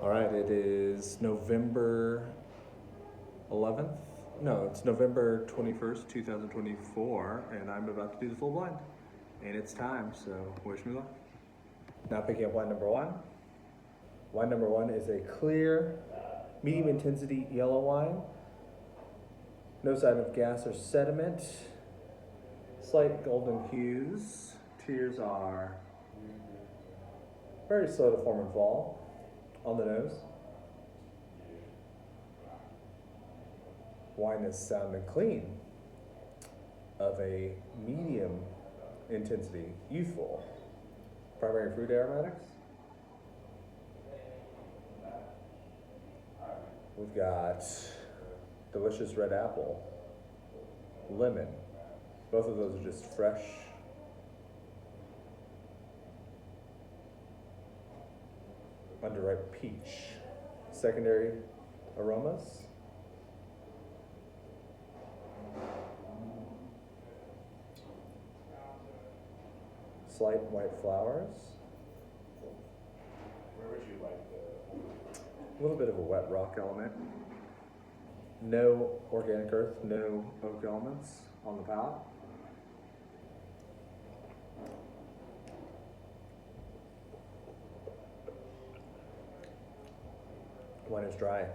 All right, it is November 11th. No, it's November 21st, 2024, and I'm about to do the full blind. And it's time, so wish me luck. Now picking up wine number one. Wine number one is a clear, medium intensity yellow wine. No sign of gas or sediment. Slight golden hues. Tears are very slow to form and fall on the nose. Wine is sound and clean, of a medium intensity, youthful. Primary fruit aromatics. We've got delicious red apple, lemon. Both of those are just fresh. Underripe peach. Secondary aromas. Slight white flowers. Where would you like A little bit of a wet rock element. No organic earth, no oak elements on the palate. Wine is dry.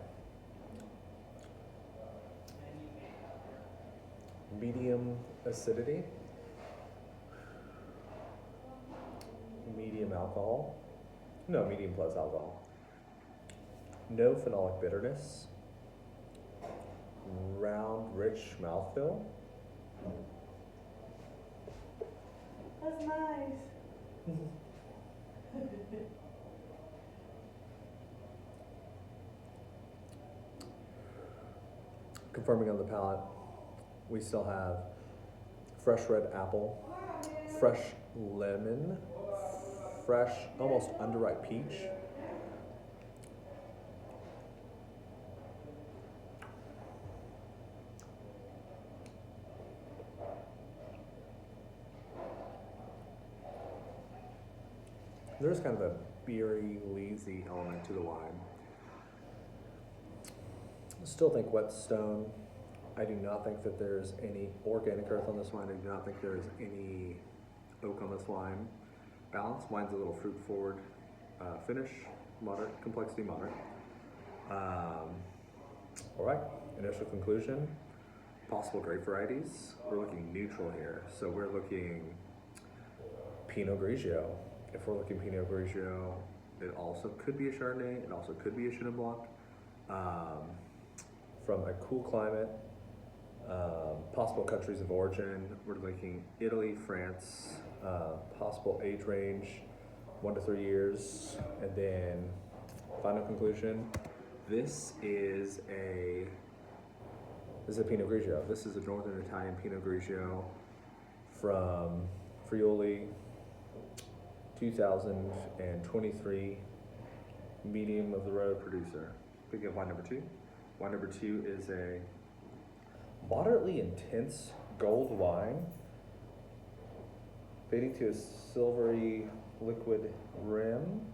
Medium acidity. Medium alcohol. No, medium plus alcohol. No phenolic bitterness. Round, rich mouthfeel. That's nice. Confirming on the palate, we still have fresh red apple, fresh lemon, fresh, almost underripe peach. There's kind of a beery, lazy element to the wine. Still think wet stone. I do not think that there's any organic earth on this wine. I do not think there's any oak on this wine. Balance. Wine's a little fruit forward. Finish, moderate. Complexity, moderate. All right. Initial conclusion. Possible grape varieties. We're looking neutral here. So we're looking Pinot Grigio. If we're looking Pinot Grigio, it also could be a Chardonnay. It also could be a Chenin Blanc. From a cool climate, possible countries of origin, we're looking Italy, France, possible age range, 1 to 3 years, and then final conclusion, this is a Pinot Grigio. This is a Northern Italian Pinot Grigio from Friuli, 2023, medium of the road producer. Picking up wine number two. Wine number two is a moderately intense gold wine, fading to a silvery liquid rim.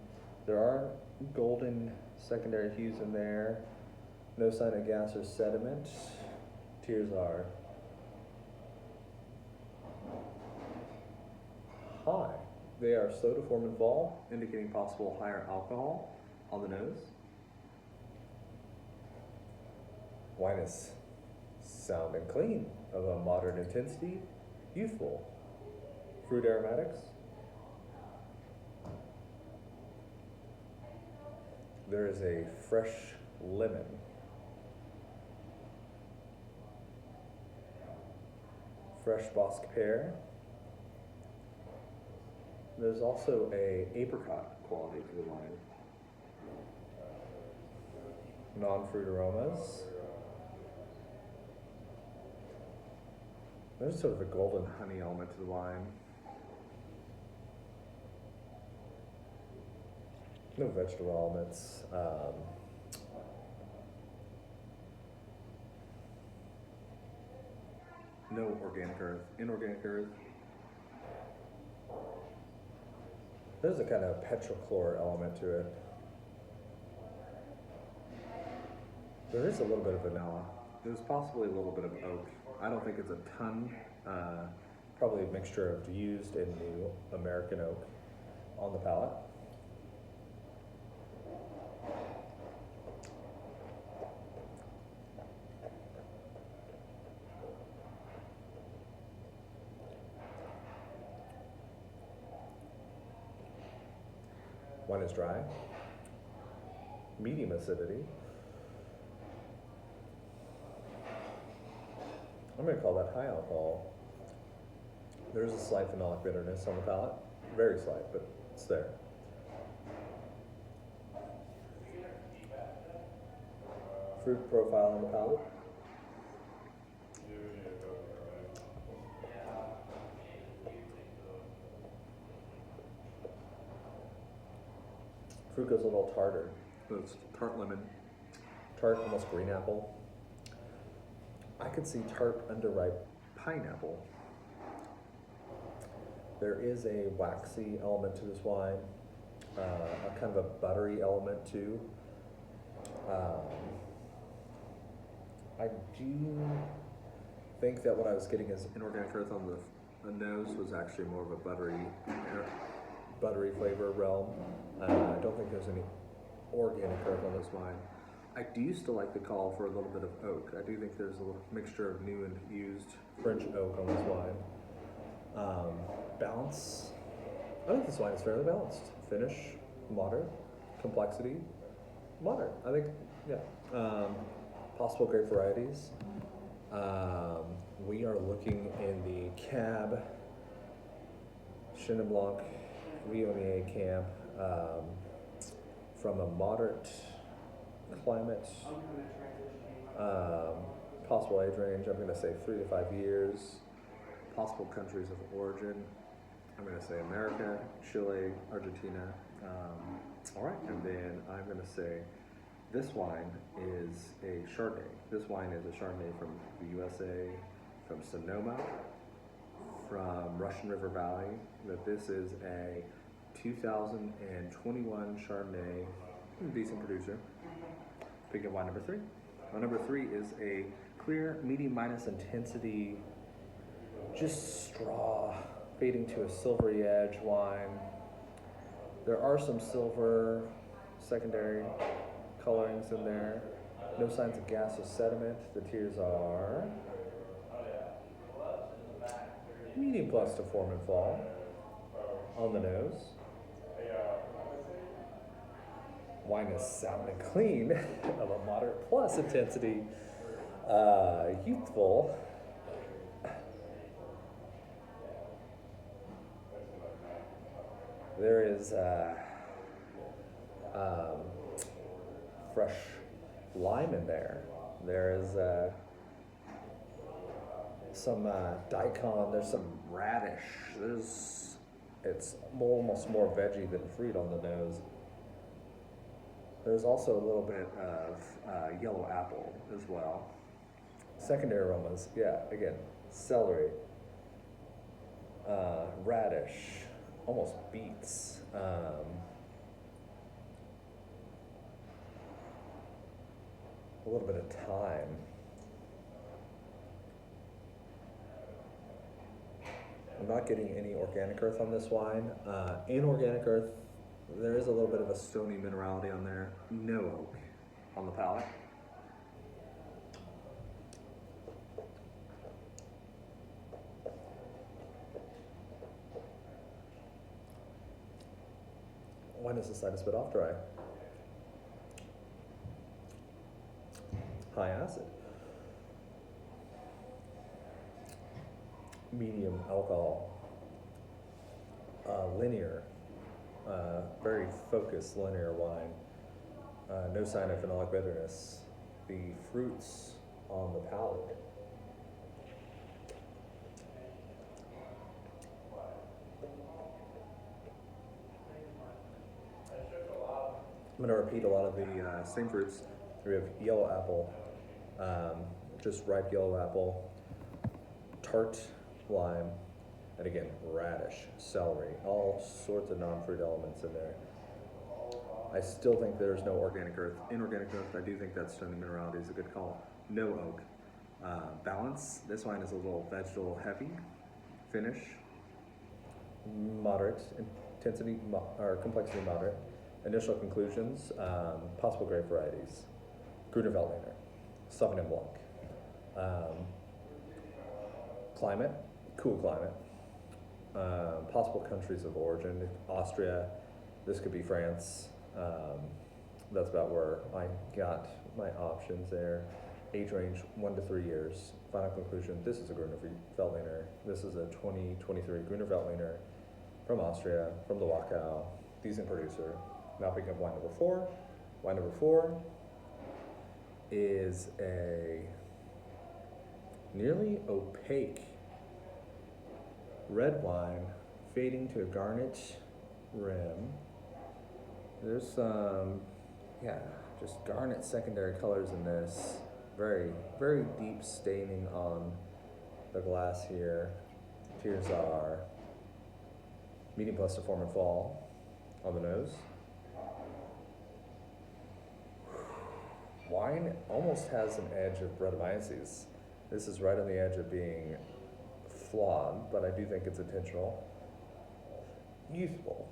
There are golden secondary hues in there. No sign of gas or sediment. Tears are high. They are slow to form and fall, indicating possible higher alcohol on the nose. Wine is sound and clean, of a moderate intensity, youthful. Fruit aromatics. There is a fresh lemon. Fresh Bosque pear. There's also a apricot quality to the wine. Non-fruit aromas. There's sort of a golden honey element to the wine. No vegetable elements. No organic earth. Inorganic earth. There's a kind of petrochlor element to it. There is a little bit of vanilla. There's possibly a little bit of oak. I don't think it's a ton. Probably a mixture of used and new American oak on the palate. Wine is dry, medium acidity. I'm going to call that high alcohol. There's a slight phenolic bitterness on the palate, very slight, but it's there. Fruit profile on the palate. Fruit goes a little tartar. It's tart lemon, tart almost green apple. I could see tart underripe pineapple. There is a waxy element to this wine, a kind of a buttery element too. I do think that what I was getting as inorganic earth on the nose was actually more of a buttery flavor realm. I don't think there's any organic earth on this wine. I do still like the call for a little bit of oak. I do think there's a little mixture of new and used French oak on this wine. Balance. I think this wine is fairly balanced. Finish, moderate. Complexity, moderate. I think, yeah. Possible grape varieties. We are looking in the Cab, Chenin Blanc, Viognier camp, from a moderate climate, possible age range, I'm going to say 3 to 5 years. Possible countries of origin, I'm going to say America, Chile, Argentina. All right, and then I'm going to say this wine is a Chardonnay. This wine is a Chardonnay from the USA, from Sonoma, from Russian River Valley. That this is a 2021 Chardonnay, decent producer. Pick up wine number 3. Wine number 3 is a clear, medium minus intensity, just straw, fading to a silvery edge wine. There are some silver secondary colorings in there. No signs of gaseous sediment. The tears are medium plus to form and fall on the nose. Wine is sound and clean of a moderate plus intensity, youthful. There is fresh lime in there. There is some daikon. There's some radish. It's almost more veggie than fruit on the nose. There's also a little bit of yellow apple as well. Secondary aromas, yeah, again, celery, radish, almost beets. A little bit of thyme. I'm not getting any organic earth on this wine. Inorganic earth, there is a little bit of a stony minerality on there. No oak on the palate. Wine is the slightest bit off dry. High acid. Medium alcohol. Linear. Very focused linear wine. No sign of phenolic bitterness. The fruits on the palate. I'm going to repeat a lot of the same fruits. We have yellow apple, just ripe yellow apple, tart lime, and again, radish, celery, all sorts of non-fruit elements in there. I still think there's no organic earth. Inorganic earth, I do think that stony minerality is a good call. No oak. Balance, this wine is a little vegetal heavy. Finish, moderate. Intensity or complexity moderate. Initial conclusions, possible grape varieties. Gruner Veltliner, Sauvignon Blanc. Climate, cool climate. Possible countries of origin, Austria, this could be France. That's about where I got my options there. Age range 1 to 3 years. Final conclusion, this is a Gruner Veltliner. This is a 2023 Gruner Veltliner from Austria, from the Wachau, decent producer. Now picking up wine number 4. Wine number 4 is a nearly opaque red wine fading to a garnet rim. There's some, just garnet secondary colors in this. Very, very deep staining on the glass here. Tears are medium plus to form and fall on the nose. Wine almost has an edge of Brettanomyces. This is right on the edge of being flawed, but I do think it's intentional. Youthful,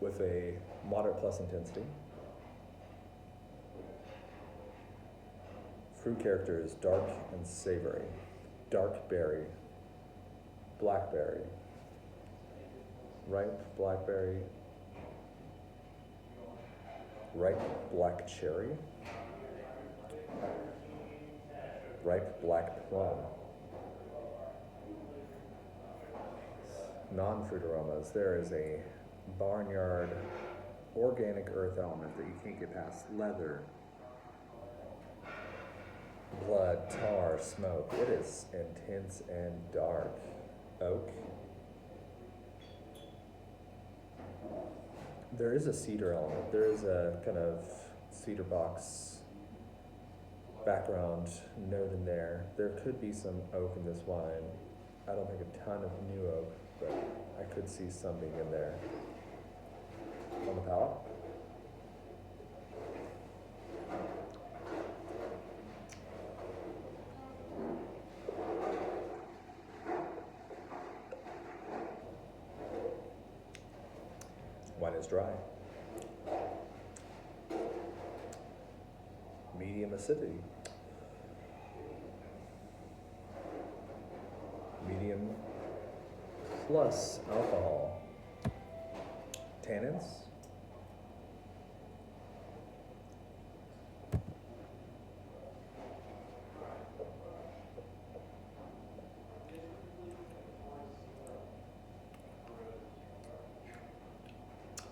with a moderate plus intensity. Fruit character is dark and savory. Dark berry, blackberry, ripe blackberry, ripe black cherry, ripe black plum. Non-fruit aromas, there is a barnyard organic earth element that you can't get past. Leather, blood, tar, smoke. It is intense and dark. Oak. There is a cedar element. There is a kind of cedar box background note in there. There could be some oak in this wine. I don't think a ton of new oak, but I could see something in there. On the palate. Wine is dry. Medium acidity. Medium plus alcohol. Tannins.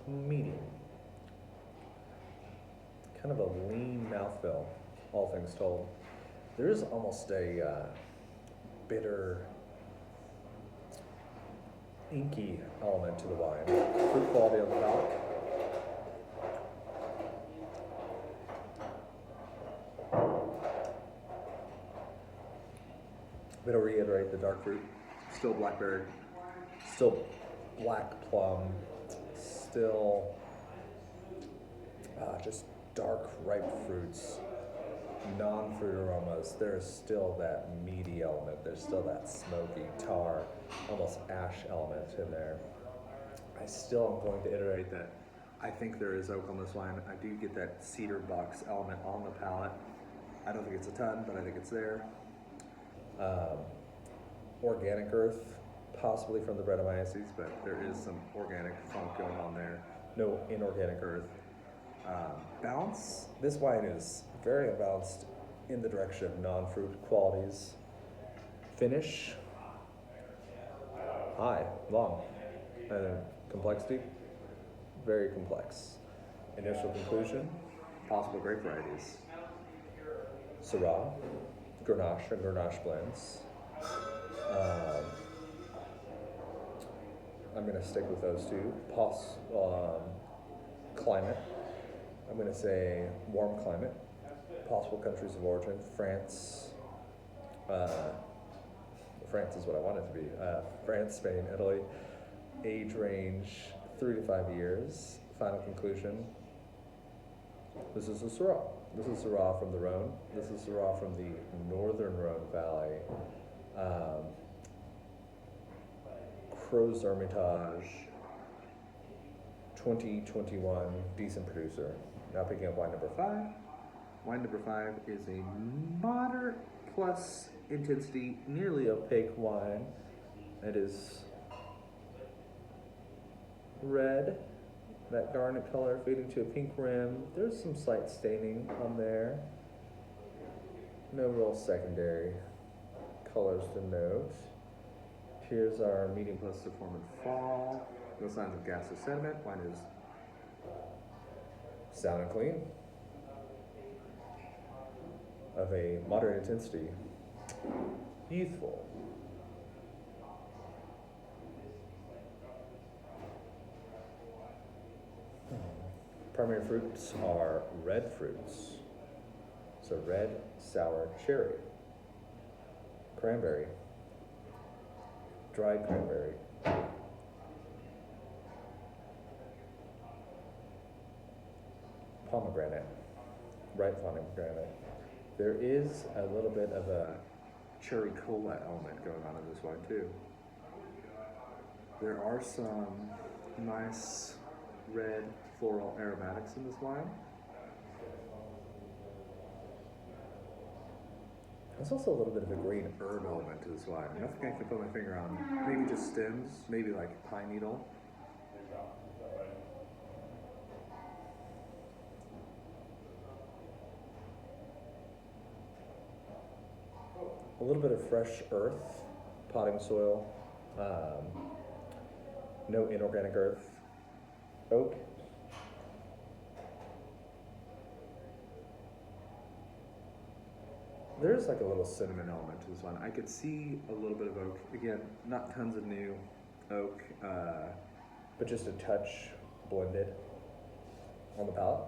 Medium. Kind of a lean mouthfeel, all things told. There is almost a bitter, inky element to the wine. Fruit quality on the palate. I'm going to reiterate the dark fruit. Still blackberry. Still black plum. Still just dark, ripe fruits, non-fruit aromas. There's still that meaty element. There's still that smoky, tar, almost ash element in there. I still am going to iterate that I think there is oak on this wine. I do get that cedar box element on the palate. I don't think it's a ton, but I think it's there. Organic earth, possibly from the Brettanomyces, but there is some organic funk going on there. No inorganic earth. Balance. This wine is very unbalanced in the direction of non-fruit qualities. Finish. High, long. Complexity. Very complex. Initial conclusion. Possible grape varieties. Syrah, Grenache and Grenache blends. I'm going to stick with those two. Climate. I'm going to say warm climate. Possible countries of origin. France. France is what I want it to be. France, Spain, Italy. Age range 3 to 5 years. final conclusion. This is a Syrah. This is Syrah from the Rhone. This is Syrah from the northern Rhone Valley. Crozes-Hermitage, 2021, decent producer. Now picking up wine number 5. Wine number 5 is a moderate plus intensity, Nearly opaque wine. It is red, that garnet color fading to a pink rim. There's some slight staining on there. No real secondary colors to note. Here's our medium plus to form in fall. No signs of gas or sediment. Wine is sound and clean, of a moderate intensity, youthful. Primary fruits are red fruits, so red, sour, cherry, cranberry, dried cranberry, pomegranate, ripe pomegranate. There is a little bit of a cherry cola element going on in this wine too. There are some nice red floral aromatics in this wine. There's also a little bit of a green Herb element to this wine. Nothing I can put my finger on. Maybe just stems, maybe like pine needle. A little bit of fresh earth, potting soil, no inorganic earth, oak. There's like a little cinnamon element to this one. I could see a little bit of oak. Again, not tons of new oak, but just a touch blended on the palate.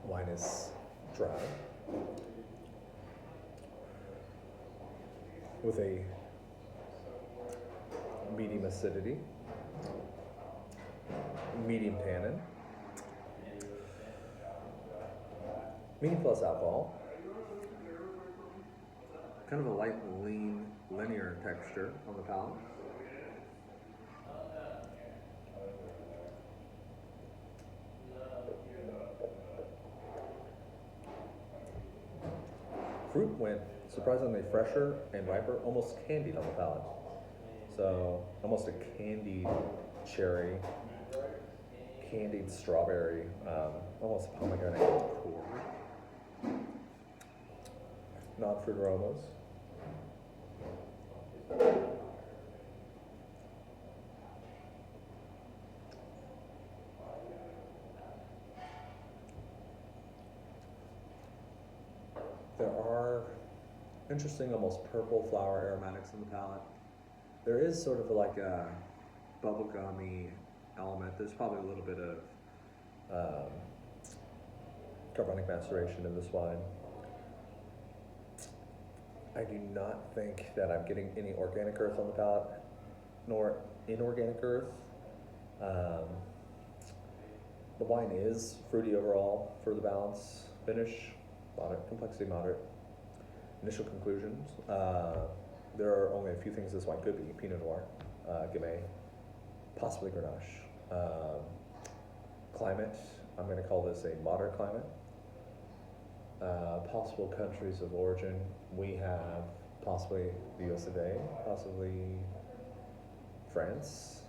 Wine is dry, with a medium acidity, medium tannin, medium plus alcohol, kind of a light, lean, linear texture on the palate. Fruit went surprisingly fresher and riper, almost candied on the palate. So almost a candied cherry, candied strawberry, almost pomegranate core. Non-fruit aromas. There are interesting, almost purple flower aromatics in the palate. There is sort of like a Bubblegummy element. There's probably a little bit of carbonic maceration in this wine. I do not think that I'm getting any organic earth on the palate, nor inorganic earth. The wine is fruity overall for the balance. Finish, moderate, complexity moderate. Initial conclusions. There are only a few things this wine could be. Pinot Noir, Gamay, possibly Grenache. Climate, I'm going to call this a moderate climate. Possible countries of origin, we have possibly the US of A, possibly France,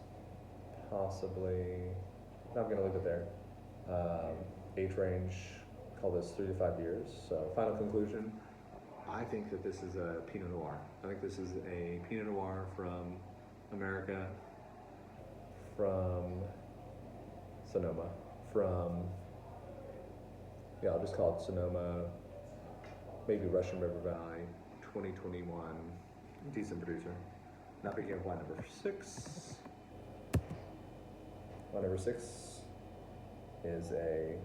possibly, no, I'm going to leave it there. Age range, call this 3 to 5 years. So final conclusion. I think that this is a Pinot Noir. I think this is a Pinot Noir from America. From Sonoma, I'll just call it Sonoma, maybe Russian River Valley, 2021, decent producer. Now picking up wine number 6. Wine number 6, is a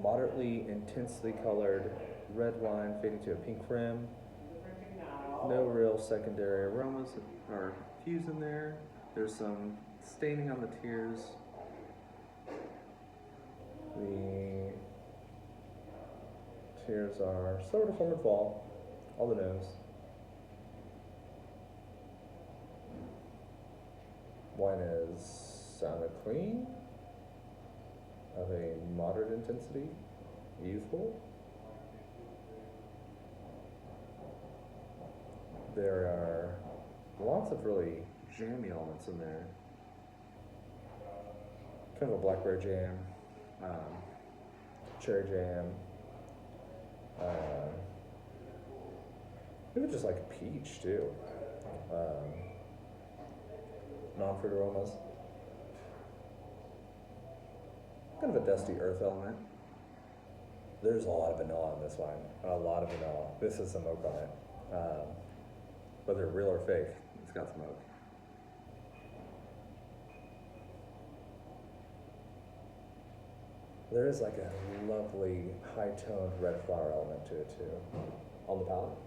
moderately intensely colored red wine fading to a pink rim. No real secondary aromas are fused in there. There's some staining on the tears. The tears are slower to form and fall. All the nose. Wine is sounded clean, of a moderate intensity, youthful. There are lots of really jammy elements in there. Kind of a blackberry jam, cherry jam, maybe just like a peach too. Non-fruit aromas. Kind of a dusty earth element. There's a lot of vanilla in this wine. A lot of vanilla. This is some oak on it. Whether real or fake, it's got some oak. There is like a lovely high-toned red flower element to it too. On the palate.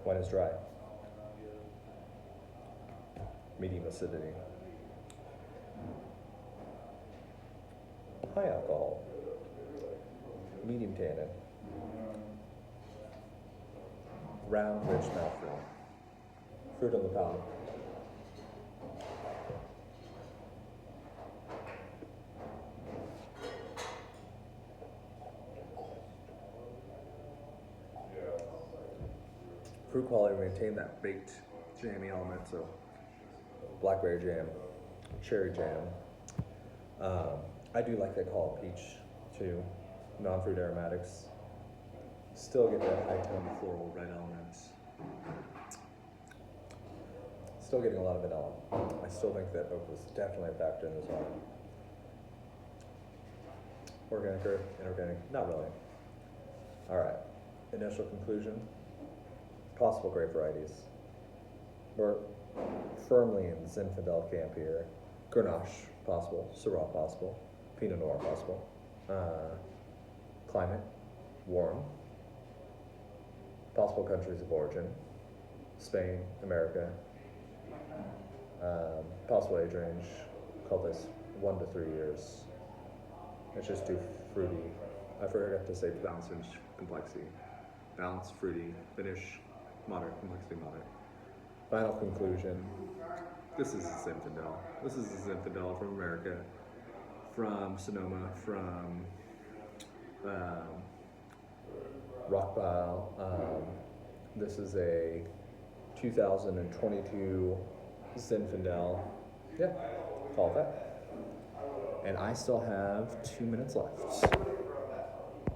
Wine is dry. Medium acidity. High alcohol. Medium tannin. Round, rich mouthfeel. Fruit on the palate. Fruit quality maintain that baked jammy element, so blackberry jam, cherry jam. I do like that call peach too. Non-fruit aromatics. Still get that high toned floral red elements. Still getting a lot of vanilla. I still think that oak was definitely a factor in this wine. Organic or inorganic? Not really. All right. Initial conclusion. Possible grape varieties. We're firmly in Zinfandel camp here. Grenache possible. Syrah possible. Pinot Noir possible. Climate, warm. Possible countries of origin. Spain, America. Possible age range. Call this 1 to 3 years. It's just too fruity. I forgot to say balance and complexity. Balance, fruity, finish, moderate, complexity, moderate. Final conclusion. This is a Zinfandel. This is a Zinfandel from America, from Sonoma, from Rockpile. This is a 2022 Zinfandel. Yeah, call it that. And I still have 2 minutes left.